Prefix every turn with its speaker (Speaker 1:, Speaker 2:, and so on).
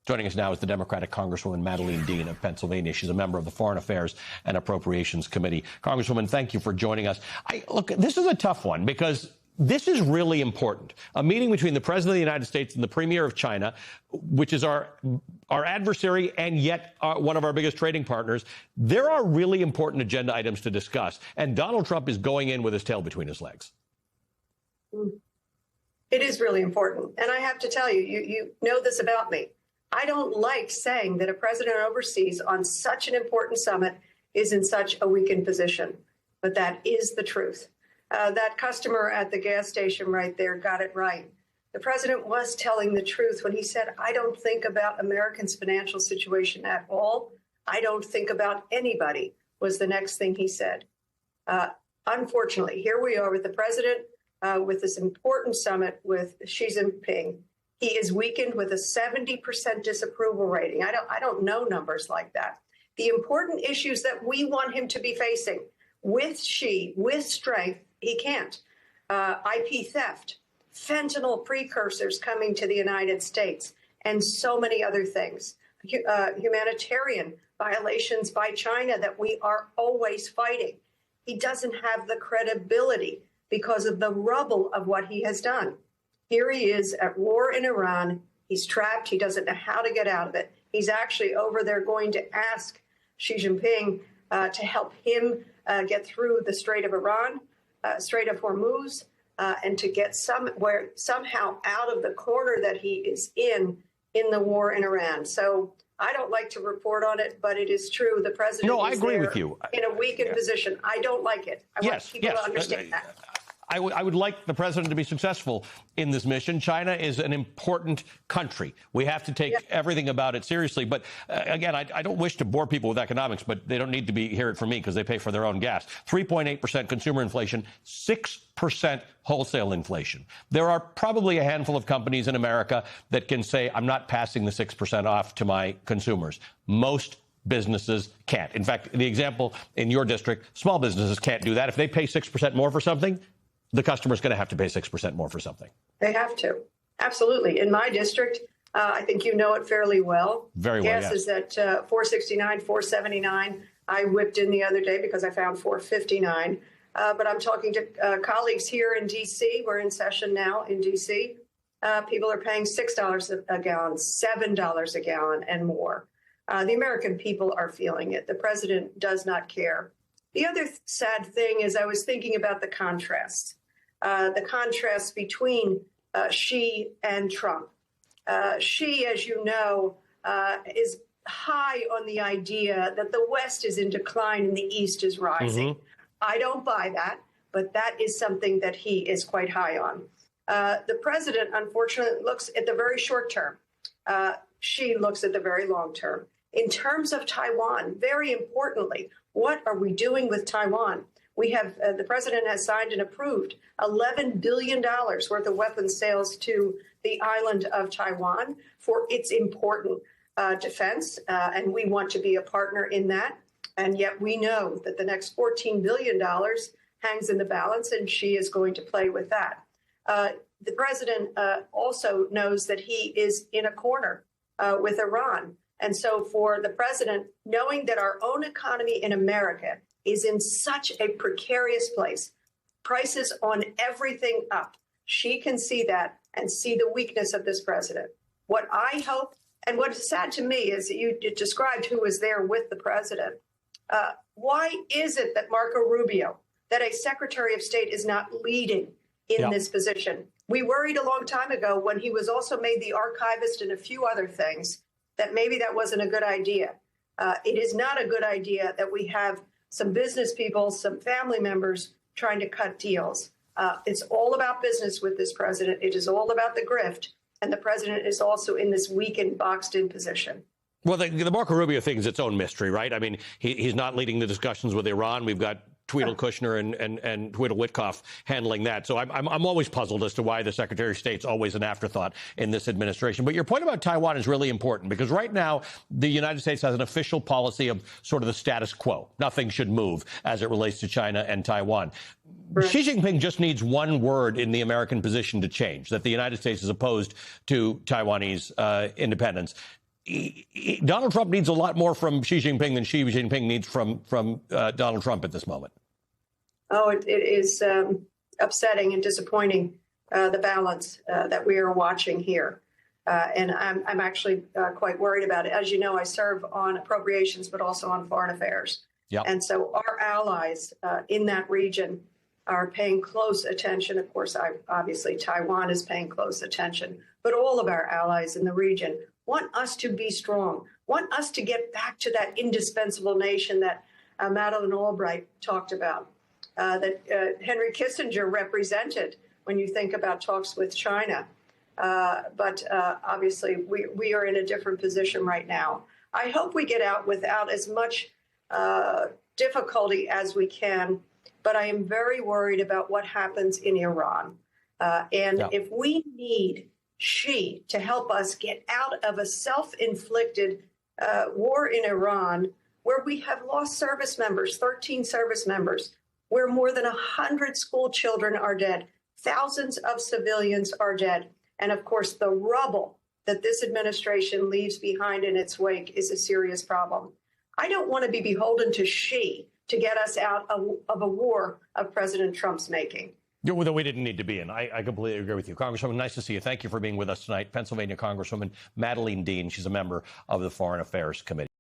Speaker 1: Joining us now is the Democratic Congresswoman Madeleine Dean of Pennsylvania. She's a member of the Foreign Affairs and Appropriations Committee. Congresswoman, thank you for joining us. Look, this is a tough one because this is really important. A meeting between the President of the United States and the Premier of China, which is our adversary and yet one of our biggest trading partners. There are really important agenda items to discuss. And Donald Trump is going in with his tail between his legs.
Speaker 2: It is really important. And I have to tell you, you know this about me. I don't like saying that a president overseas on such an important summit is in such a weakened position. But that is the truth. That customer at the gas station right there got it right. The president was telling the truth when he said, I don't think about Americans' financial situation at all. I don't think about anybody, was the next thing he said. Unfortunately, here we are with the president with this important summit with Xi Jinping. He is weakened with a 70% disapproval rating. I don't know numbers like that. The important issues that we want him to be facing with Xi, with strength, he can't. IP theft, fentanyl precursors coming to the United States, and so many other things. Humanitarian violations by China that we are always fighting. He doesn't have the credibility because of the rubble of what he has done. Here he is at war in Iran. He's trapped. He doesn't know how to get out of it. He's actually over there going to ask Xi Jinping to help him get through the Strait of Hormuz, and to get somehow out of the corner that he is in the war in Iran. So I don't like to report on it, but it is true. The president
Speaker 1: I agree with you.
Speaker 2: In a weakened position. I don't like it. I want people to understand that.
Speaker 1: I would like the president to be successful in this mission. China is an important country. We have to take everything about it seriously. But again, I don't wish to bore people with economics, but they don't need to hear it from me because they pay for their own gas. 3.8% consumer inflation, 6% wholesale inflation. There are probably a handful of companies in America that can say, I'm not passing the 6% off to my consumers. Most businesses can't. In fact, the example in your district, small businesses can't do that. If they pay 6% more for something, the customer's going to have to pay 6% more for something.
Speaker 2: They have to. Absolutely. In my district, I think you know it fairly well.
Speaker 1: Very well,
Speaker 2: Gas is at $4.69, $4.79. I whipped in the other day because I found $4.59. But I'm talking to colleagues here in D.C. We're in session now in D.C. People are paying $6 a gallon, $7 a gallon and more. The American people are feeling it. The president does not care. The other sad thing is I was thinking about the contrast between Xi and Trump. Xi, as you know, is high on the idea that the West is in decline and the East is rising. Mm-hmm. I don't buy that, but that is something that he is quite high on. The president, unfortunately, looks at the very short term. Xi looks at the very long term. In terms of Taiwan, very importantly, what are we doing with Taiwan? We have the president has signed and approved $11 billion worth of weapons sales to the island of Taiwan for its important defense, and we want to be a partner in that. And yet we know that the next $14 billion hangs in the balance, and Xi is going to play with that. The president also knows that he is in a corner with Iran. And so for the president, knowing that our own economy in America is in such a precarious place, prices on everything up, she can see that and see the weakness of this president. What I hope, and what is sad to me, is that you described who was there with the president. Why is it that Marco Rubio, that a Secretary of State is not leading in this position? We worried a long time ago when he was also made the archivist and a few other things that maybe that wasn't a good idea. It is not a good idea that we have some business people, some family members trying to cut deals. It's all about business with this president. It is all about the grift. And the president is also in this weakened, boxed-in position.
Speaker 1: Well, the Marco Rubio thing is its own mystery, right? I mean, he's not leading the discussions with Iran. We've got Tweedle Kushner and Tweedle Witkoff handling that. So I'm always puzzled as to why the Secretary of State's always an afterthought in this administration. But your point about Taiwan is really important because right now the United States has an official policy of sort of the status quo. Nothing should move as it relates to China and Taiwan. Right. Xi Jinping just needs one word in the American position to change, that the United States is opposed to Taiwanese independence. Donald Trump needs a lot more from Xi Jinping than Xi Jinping needs from Donald Trump at this moment.
Speaker 2: Oh, it is upsetting and disappointing, the balance that we are watching here. And I'm actually quite worried about it. As you know, I serve on appropriations, but also on foreign affairs.
Speaker 1: Yep.
Speaker 2: And so our allies in that region are paying close attention. Of course, obviously, Taiwan is paying close attention, but all of our allies in the region want us to be strong, want us to get back to that indispensable nation that Madeleine Albright talked about, that Henry Kissinger represented when you think about talks with China. But obviously, we are in a different position right now. I hope we get out without as much difficulty as we can, but I am very worried about what happens in Iran. If we need Xi to help us get out of a self-inflicted war in Iran, where we have lost service members, 13 service members, where more than 100 school children are dead, thousands of civilians are dead. And of course, the rubble that this administration leaves behind in its wake is a serious problem. I don't want to be beholden to Xi to get us out of a war of President Trump's making.
Speaker 1: That we didn't need to be in. I completely agree with you. Congresswoman, nice to see you. Thank you for being with us tonight. Pennsylvania Congresswoman Madeleine Dean. She's a member of the Foreign Affairs Committee.